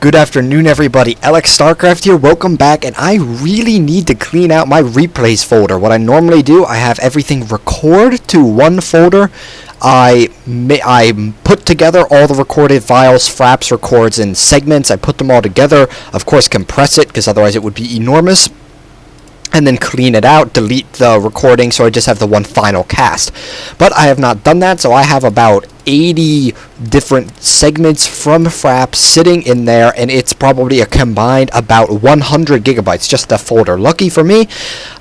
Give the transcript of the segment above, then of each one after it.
Good afternoon, everybody. Alex StarCraft here. Welcome back, and I really need to clean out my replays folder. What I normally do, I have everything record to one folder. I put together all the recorded files, fraps, records, and segments. I put them all together. Of course, compress it, because otherwise it would be enormous. And then clean it out, delete the recording, so I just have the one final cast. But I have not done that, so I have about 80 different segments from fraps sitting in there, and it's probably a combined about 100 gigabytes, just the folder. Lucky for me,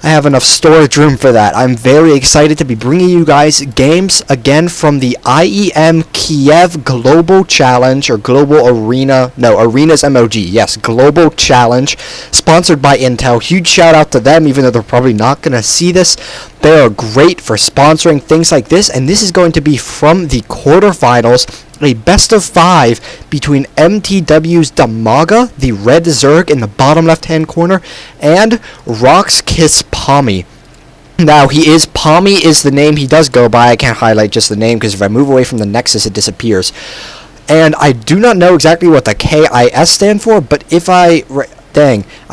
I have enough storage room for that. I'm very excited to be bringing you guys games again from the IEM Kiev Global Challenge, or Global Arena, no, Arena's MOG, yes, Global Challenge, sponsored by Intel. Huge shout out to them, even though they're probably not going to see this. They are great for sponsoring things like this, and this is going to be from the quarterfinals, a best of 5 between MTW's Dimaga, the red Zerg in the bottom left-hand corner, and Rock's Kiss Pomi. Now, Pomi is the name he does go by. I can't highlight just the name, because if I move away from the Nexus, it disappears. And I do not know exactly what the KIS stand for, but if I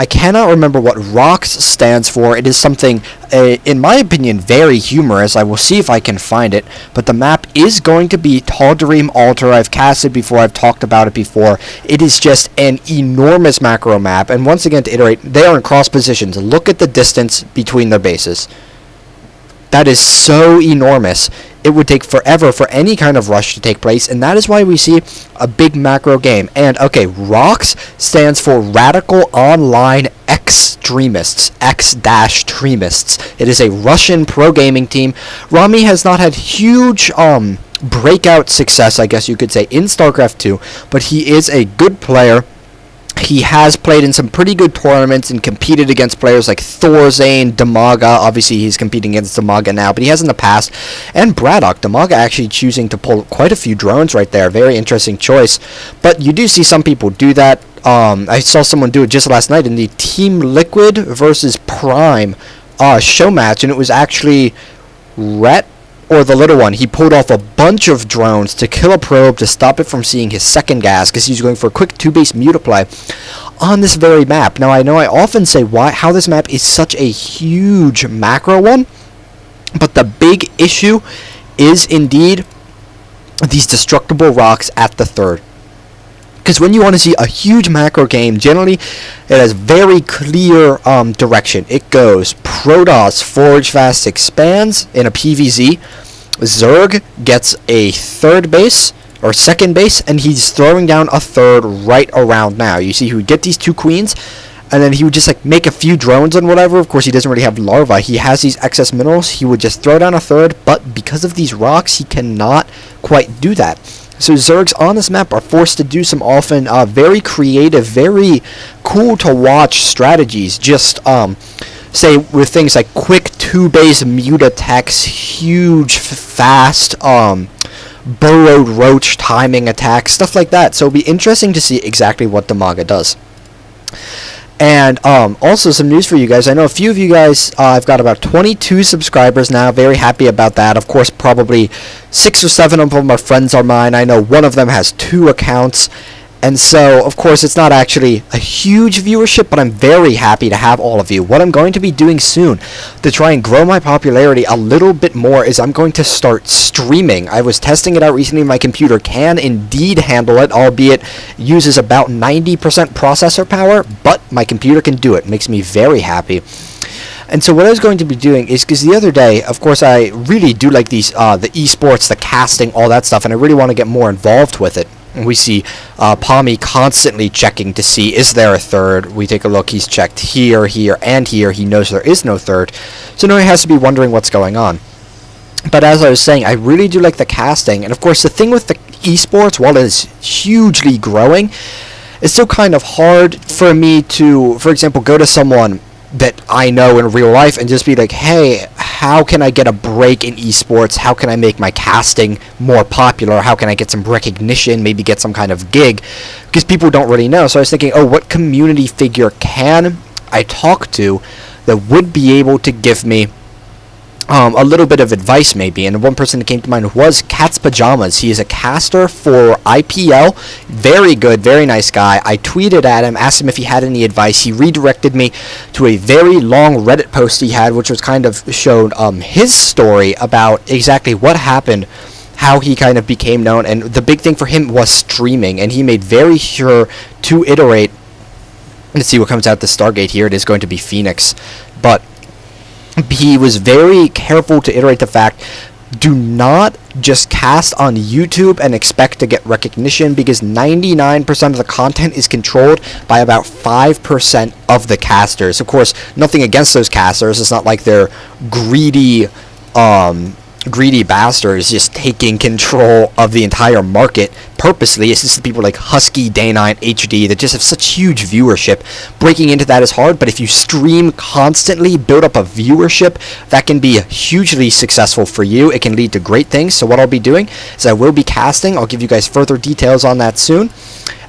cannot remember what ROX stands for. It is something, in my opinion, very humorous. I will see if I can find it. But the map is going to be Tal'Darim Altar. I've casted before. I've talked about it before. It is just an enormous macro map. And once again, to iterate, they are in cross positions. Look at the distance between their bases. That is so enormous. It would take forever for any kind of rush to take place, and that is why we see a big macro game. And, okay, ROX stands for Radical Online Extremists, X-Tremists. It is a Russian pro-gaming team. Rami has not had huge, breakout success, I guess you could say, in StarCraft 2, but he is a good player. He has played in some pretty good tournaments and competed against players like Thorzane, Dimaga. Obviously, he's competing against Dimaga now, but he has in the past. And Braddock. Dimaga actually choosing to pull quite a few drones right there. Very interesting choice. But you do see some people do that. I saw someone do it just last night in the Team Liquid versus Prime show match, and it was actually Rhett, or the little one. He pulled off a bunch of drones to kill a probe to stop it from seeing his second gas, because he's going for a quick 2-base mutaplay on this very map. Now, I know I often say how this map is such a huge macro one, but the big issue is indeed these destructible rocks at the third. Because when you want to see a huge macro game, generally it has very clear direction. It goes Protoss, Forge Fast expands in a PVZ. Zerg gets a third base, or second base, and he's throwing down a third right around now. You see he would get these 2 queens, and then he would just like make a few drones and whatever. Of course, he doesn't really have larva. He has these excess minerals. He would just throw down a third, but because of these rocks, he cannot quite do that. So Zergs on this map are forced to do some often very creative, very cool to watch strategies. Just say with things like quick 2-base mute attacks, huge fast burrowed roach timing attacks, stuff like that. So it'll be interesting to see exactly what Dimaga does. And also some news for you guys. I know a few of you guys, I've got about 22 subscribers now. Very happy about that. Of course, probably 6 or 7 of them are friends of mine. I know one of them has 2 accounts. And so, of course, it's not actually a huge viewership, but I'm very happy to have all of you. What I'm going to be doing soon to try and grow my popularity a little bit more is I'm going to start streaming. I was testing it out recently. My computer can indeed handle it, albeit uses about 90% processor power, but my computer can do it. It makes me very happy. And so what I was going to be doing is, because the other day, of course, I really do like these, the esports, the casting, all that stuff, and I really want to get more involved with it. And we see Pomi constantly checking to see, is there a third? We take a look, he's checked here, here, and here. He knows there is no third. So now he has to be wondering what's going on. But as I was saying, I really do like the casting. And of course, the thing with the esports, while it is hugely growing, it's still kind of hard for me to, for example, go to someone that I know in real life and just be like, hey, how can I get a break in esports? How can I make my casting more popular? How can I get some recognition, maybe get some kind of gig? Because people don't really know. So I was thinking, oh, what community figure can I talk to that would be able to give me a little bit of advice maybe, and one person that came to mind was Cat's Pajamas. He is a caster for IPL, very good, very nice guy. I tweeted at him, asked him if he had any advice. He redirected me to a very long Reddit post he had, which was kind of showed his story about exactly what happened, how he kind of became known, and the big thing for him was streaming, and he made very sure to iterate. Let's see what comes out the Stargate here. It is going to be Phoenix, but he was very careful to iterate the fact, do not just cast on YouTube and expect to get recognition, because 99% of the content is controlled by about 5% of the casters. Of course, nothing against those casters. It's not like they're greedy bastards just taking control of the entire market purposely. It's just the people like Husky, Day9, HD that just have such huge viewership. Breaking into that is hard, but if you stream constantly, build up a viewership, that can be hugely successful for you. It can lead to great things. So what I'll be doing is I will be casting. I'll give you guys further details on that soon.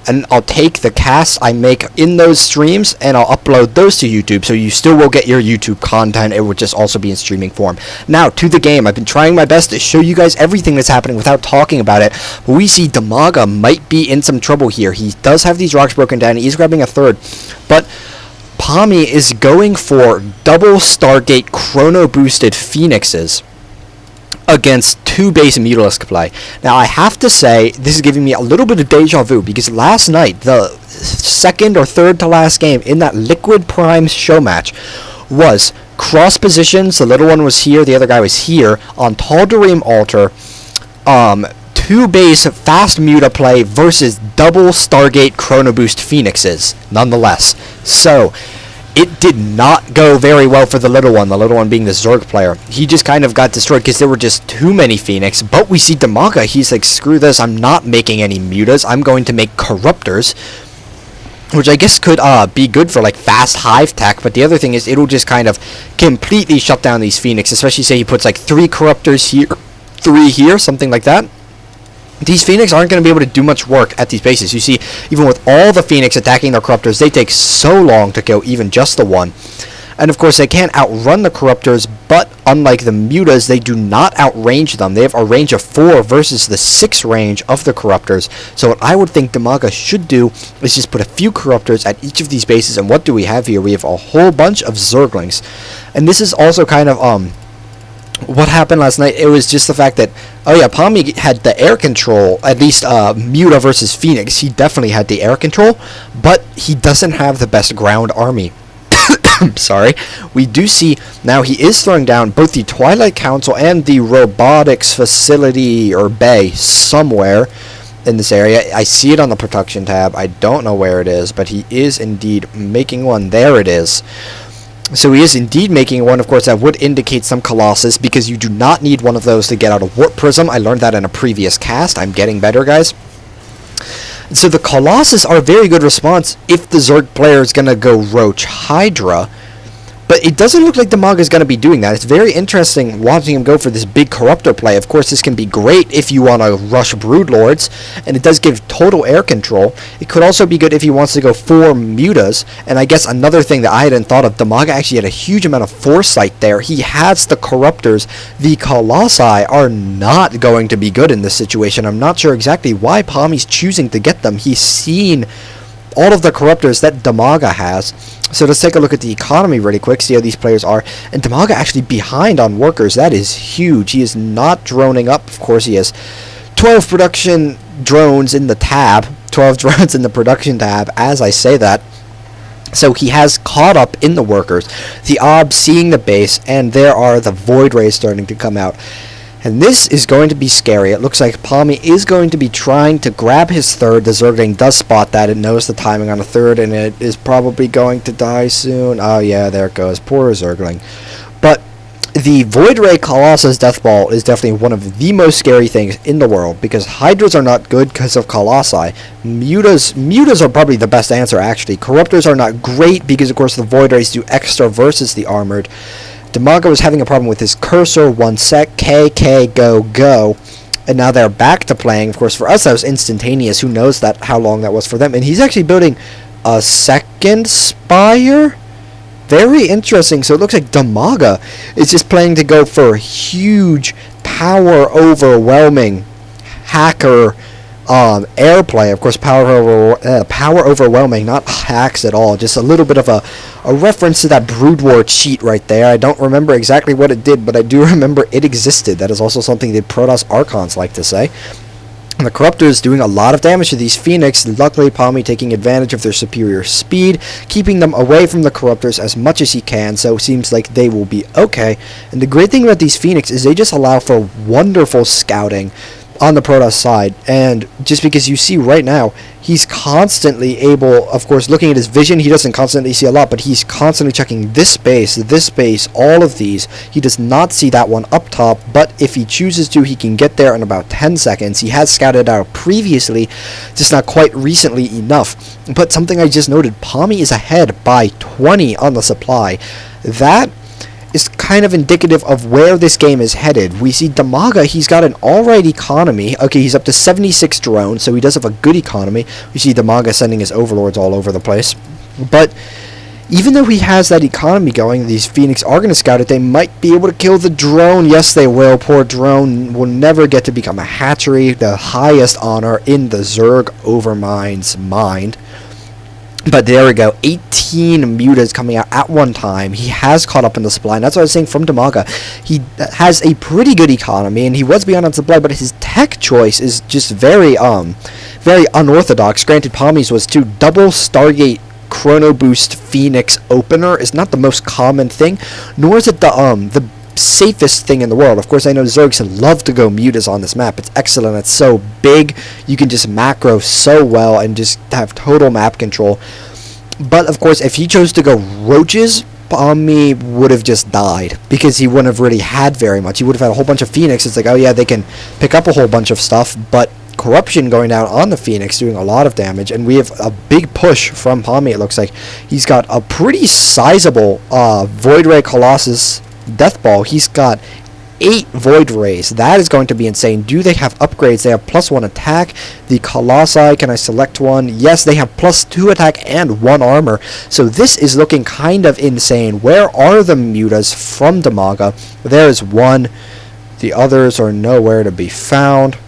And I'll take the casts I make in those streams and I'll upload those to YouTube, so you still will get your YouTube content. It will just also be in streaming form. Now, to the game. I've been trying my best to show you guys everything that's happening without talking about it. But we see Dimaga might be in some trouble here. He does have these rocks broken down. He's grabbing a third. But Pomi is going for double Stargate chrono-boosted Phoenixes against 2 base Mutalisk play. Now, I have to say, this is giving me a little bit of deja vu, because last night, the second or third to last game in that Liquid Prime show match was cross positions. The little one was here, the other guy was here, on Tal'Darim altar, 2 base fast Muta play versus double Stargate Chrono Boost Phoenixes, nonetheless. So, it did not go very well for the little one being the Zerg player. He just kind of got destroyed because there were just too many Phoenix. But we see Dimaga, he's like, screw this, I'm not making any Mutas, I'm going to make Corruptors, which I guess could be good for like fast hive tech. But the other thing is, it'll just kind of completely shut down these Phoenix, especially say he puts like 3 Corruptors here, 3 here, something like that. These Phoenix aren't going to be able to do much work at these bases. You see, even with all the Phoenix attacking their Corruptors, they take so long to kill even just the one. And of course, they can't outrun the Corruptors, but unlike the Mutas, they do not outrange them. They have a range of 4 versus the 6 range of the Corruptors. So what I would think Dimaga should do is just put a few Corruptors at each of these bases. And what do we have here? We have a whole bunch of Zerglings. And this is also kind of, what happened last night. It was just the fact that, oh yeah, Pomi had the air control, at least Muta versus Phoenix. He definitely had the air control, but he doesn't have the best ground army. Sorry. We do see, now he is throwing down both the Twilight Council and the robotics facility or bay somewhere in this area. I see it on the production tab. I don't know where it is, but he is indeed making one. There it is. So he is indeed making one. Of course, that would indicate some Colossus, because you do not need one of those to get out of Warp Prism. I learned that in a previous cast. I'm getting better, guys. So the Colossus are a very good response if the Zerg player is going to go Roach Hydra. But it doesn't look like Dimaga is going to be doing that. It's very interesting watching him go for this big Corruptor play. Of course, this can be great if you want to rush Broodlords, and it does give total air control. It could also be good if he wants to go 4 Mutas. And I guess another thing that I hadn't thought of, Dimaga actually had a huge amount of foresight there. He has the Corruptors. The Colossi are not going to be good in this situation. I'm not sure exactly why Pomi's choosing to get them. He's seen all of the Corruptors that Dimaga has. So let's take a look at the economy really quick, see how these players are. And Dimaga actually behind on workers. That is huge. He is not droning up. Of course, he has 12 production drones in the tab. 12 drones in the production tab, as I say that. So he has caught up in the workers. The Ob seeing the base, and there are the Void Rays starting to come out. And this is going to be scary. It looks like Pomi is going to be trying to grab his third. The Zergling does spot that. It knows the timing on a third, and it is probably going to die soon. Oh, yeah, there it goes. Poor Zergling. But the Void Ray Colossus Death Ball is definitely one of the most scary things in the world, because Hydras are not good because of Colossi. Mutas are probably the best answer, actually. Corruptors are not great because, of course, the Void Rays do extra versus the Armored. Dimaga was having a problem with his cursor, 1 sec, KK, go, and now they're back to playing. Of course, for us, that was instantaneous. Who knows how long that was for them? And he's actually building a second Spire? very interesting. So it looks like Dimaga is just planning to go for huge, power overwhelming hacker airplay. Of course, power overwhelming, not hacks at all. Just a little bit of a reference to that Brood War cheat right there. I don't remember exactly what it did, but I do remember it existed. That is also something the Protoss Archons like to say. And the Corruptor is doing a lot of damage to these Phoenix. Luckily, Pomi taking advantage of their superior speed, keeping them away from the Corruptors as much as he can, so it seems like they will be okay. And the great thing about these Phoenix is they just allow for wonderful scouting on the Protoss side. And just because you see right now, he's constantly able, of course, looking at his vision, he doesn't constantly see a lot, but he's constantly checking this space, all of these. He does not see that one up top, but if he chooses to, he can get there in about 10 seconds. He has scouted out previously, just not quite recently enough. But something I just noted, Pomi is ahead by 20 on the supply. That is kind of indicative of where this game is headed. We see Dimaga, he's got an alright economy. Okay, he's up to 76 drones, so he does have a good economy. We see Dimaga sending his overlords all over the place. But even though he has that economy going, these Phoenix are going to scout it. They might be able to kill the drone. Yes, they will. Poor drone will never get to become a hatchery, the highest honor in the Zerg Overmind's mind. But there we go, 18 mutas coming out at one time. He has caught up in the supply, and that's what I was saying from Dimaga. He has a pretty good economy, and he was behind on supply, but his tech choice is just very unorthodox. Granted, Pomi's was to double Stargate Chrono Boost Phoenix opener is not the most common thing, nor is it the safest thing in the world. Of course, I know Zergs love to go mutas on this map. It's excellent. It's so big. You can just macro so well and just have total map control. But of course, if he chose to go roaches, Pomi would have just died because he wouldn't have really had very much. He would have had a whole bunch of Phoenix. It's like, oh yeah, they can pick up a whole bunch of stuff, but Corruption going down on the Phoenix, doing a lot of damage, and we have a big push from Pomi. It looks like he's got a pretty sizable Void Ray Colossus Death Ball. He's got 8 Void Rays. That is going to be insane. Do they have upgrades? They have +1 attack. The Colossi, can I select one? Yes, they have +2 attack and 1 armor. So this is looking kind of insane. Where are the mutas from Dimaga? There is one. The others are nowhere to be found.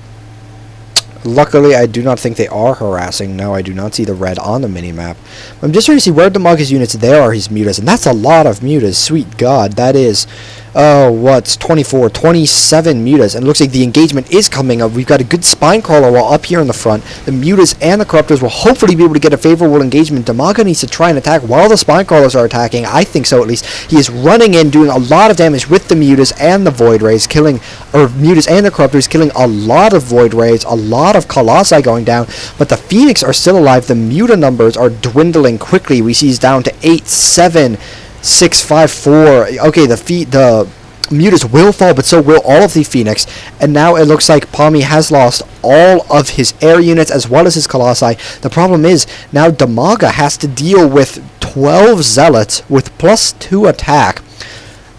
Luckily, I do not think they are harassing. No, I do not see the red on the minimap. I'm just trying to see where Dimaga's units there are his mutas, and that's a lot of mutas. Sweet God, that is, what's 24, 27 mutas, and it looks like the engagement is coming up. We've got a good spine crawler wall up here in the front. The mutas and the corruptors will hopefully be able to get a favorable engagement. Dimaga needs to try and attack while the spine crawlers are attacking. I think so, at least. He is running in, doing a lot of damage with the mutas and the void rays, mutas and the corruptors, killing a lot of void rays, a lot of colossi going down, but the Phoenix are still alive. The muta numbers are dwindling quickly. We see he's down to 8, 7, 6, 5, 4. Okay, the mutas will fall, but so will all of the Phoenix, and now it looks like Pomi has lost all of his air units as well as his colossi. The problem is now Dimaga has to deal with 12 zealots with +2 attack,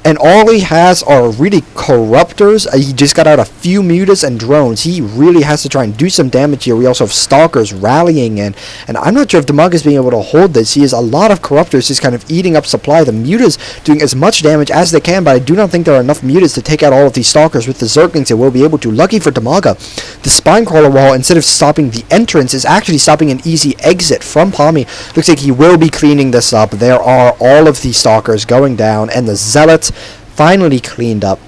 and all he has are really corruptors. He just got out a few mutas and drones. He really has to try and do some damage here. We also have stalkers rallying in, and I'm not sure if Dimaga is being able to hold this. He has a lot of corruptors just kind of eating up supply. The mutas doing as much damage as they can, but I do not think there are enough mutas to take out all of these stalkers. With the Zerglings, they will be able to. Lucky for Dimaga, the spine crawler wall, instead of stopping the entrance, is actually stopping an easy exit from Pomi. Looks like he will be cleaning this up. There are all of these stalkers going down, and the zealots finally cleaned up.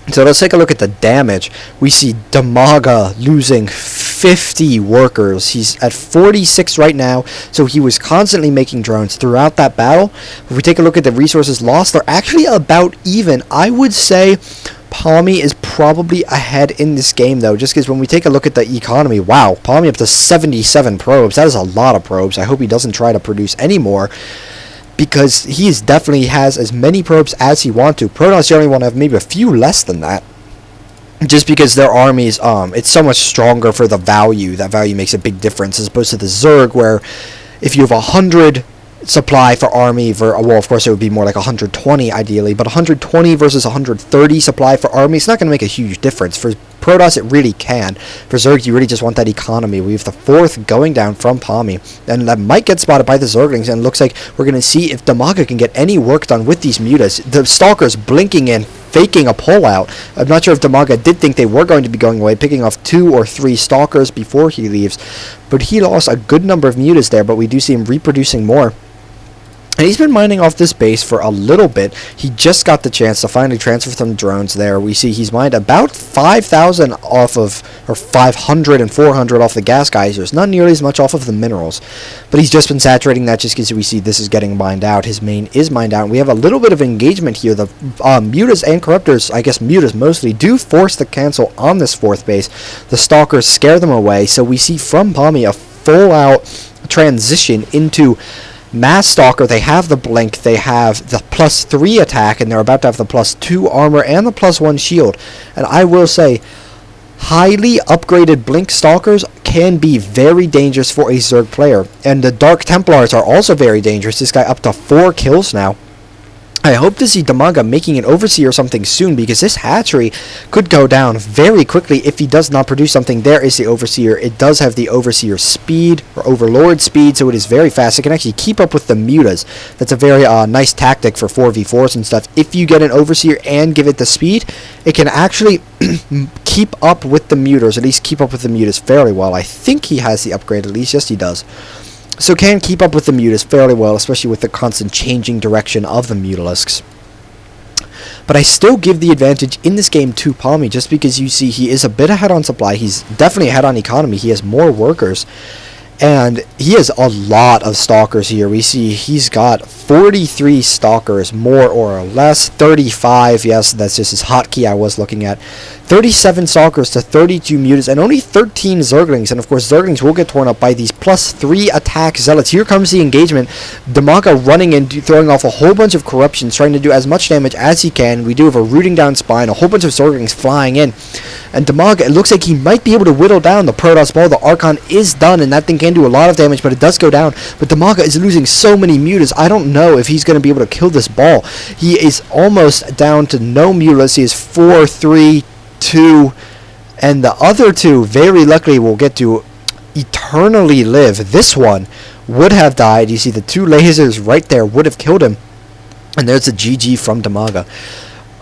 So let's take a look at the damage. We see Dimaga losing 50 workers. He's at 46 right now, so he was constantly making drones throughout that battle. If we take a look at the resources lost, they're actually about even. I would say Pomi is probably ahead in this game, though, just because when we take a look at the economy, wow, Pomi up to 77 probes. That is a lot of probes. I hope he doesn't try to produce any more, because he definitely has as many probes as he wants to. Protoss generally want to have maybe a few less than that, just because their armies, it's so much stronger for the value. That value makes a big difference, as opposed to the Zerg, where if you have 100 supply for army, well, of course it would be more like 120 ideally, but 120 versus 130 supply for army, it's not going to make a huge difference. For Protoss, it really can. For Zerg, you really just want that economy. We have the 4th going down from Pomi, and that might get spotted by the Zerglings, and it looks like we're going to see if Dimaga can get any work done with these mutas. The Stalkers blinking in, faking a pullout. I'm not sure if Dimaga did think they were going to be going away, picking off 2 or 3 Stalkers before he leaves, but he lost a good number of mutas there, but we do see him reproducing more. And he's been mining off this base for a little bit. He just got the chance to finally transfer some drones there. We see he's mined about 5,000 off of, or 500 and 400 off the gas geysers. Not nearly as much off of the minerals. But he's just been saturating that just because we see this is getting mined out. His main is mined out. We have a little bit of engagement here. The mutas and corruptors, I guess mutas mostly, do force the cancel on this 4th base. The stalkers scare them away. So we see from Pomi a full-out transition into Mass Stalker. They have the blink, they have the +3 attack, and they're about to have the +2 armor and the +1 shield. And I will say, highly upgraded blink Stalkers can be very dangerous for a Zerg player. And the Dark Templars are also very dangerous. This guy up to 4 kills now. I hope to see Dimaga making an Overseer or something soon, because this hatchery could go down very quickly if he does not produce something. There is the Overseer. It does have the Overseer speed, or Overlord speed, so it is very fast. It can actually keep up with the mutas. That's a very nice tactic for 4v4s and stuff. If you get an Overseer and give it the speed, it can actually keep up with the mutas, at least keep up with the mutas fairly well. I think he has the upgrade at least. Yes, he does. So can keep up with the mutas fairly well, especially with the constant changing direction of the mutalisks. But I still give the advantage in this game to Pomi, just because you see he is a bit ahead on supply. He's definitely ahead on economy. He has more workers. And he has a lot of Stalkers here. We see he's got 43 Stalkers, more or less. 35, yes, that's just his hotkey I was looking at. 37 Stalkers to 32 mutas, and only 13 Zerglings. And of course, Zerglings will get torn up by these +3 attack Zealots. Here comes the engagement. Dimaga running in, throwing off a whole bunch of corruptions, trying to do as much damage as he can. We do have a rooting down spine, a whole bunch of Zerglings flying in. And Dimaga, it looks like he might be able to whittle down the Protoss ball. The Archon is done, and that thing can do a lot of damage, but it does go down. But Dimaga is losing so many mutas. I don't know if he's going to be able to kill this ball. He is almost down to no mutas. He is 4, 3, 2, and the other 2 very luckily will get to eternally live. This one would have died. You see the 2 lasers right there would have killed him. And there's a GG from Dimaga.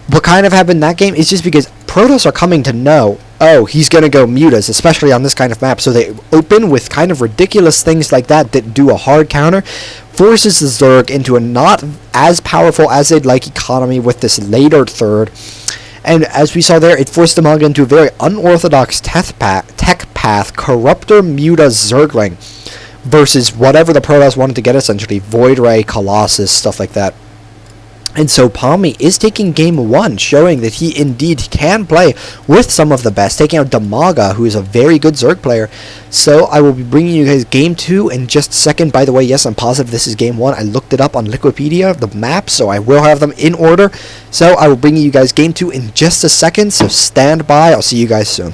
What kind of happened in that game is just because Protoss are coming to know, oh, he's going to go mutas, especially on this kind of map. So they open with kind of ridiculous things like that do a hard counter, forces the Zerg into a not as powerful as they'd like economy with this later 3rd. And as we saw there, it forced Dimaga into a very unorthodox tech path, Corruptor Muta Zergling, versus whatever the Protoss wanted to get, essentially, Void Ray, Colossus, stuff like that. And so Pomi is taking game 1, showing that he indeed can play with some of the best, taking out Dimaga, who is a very good Zerg player. So I will be bringing you guys game 2 in just a second. By the way, yes, I'm positive this is game 1. I looked it up on Liquipedia, the maps, so I will have them in order. So I will bring you guys game 2 in just a second, so stand by. I'll see you guys soon.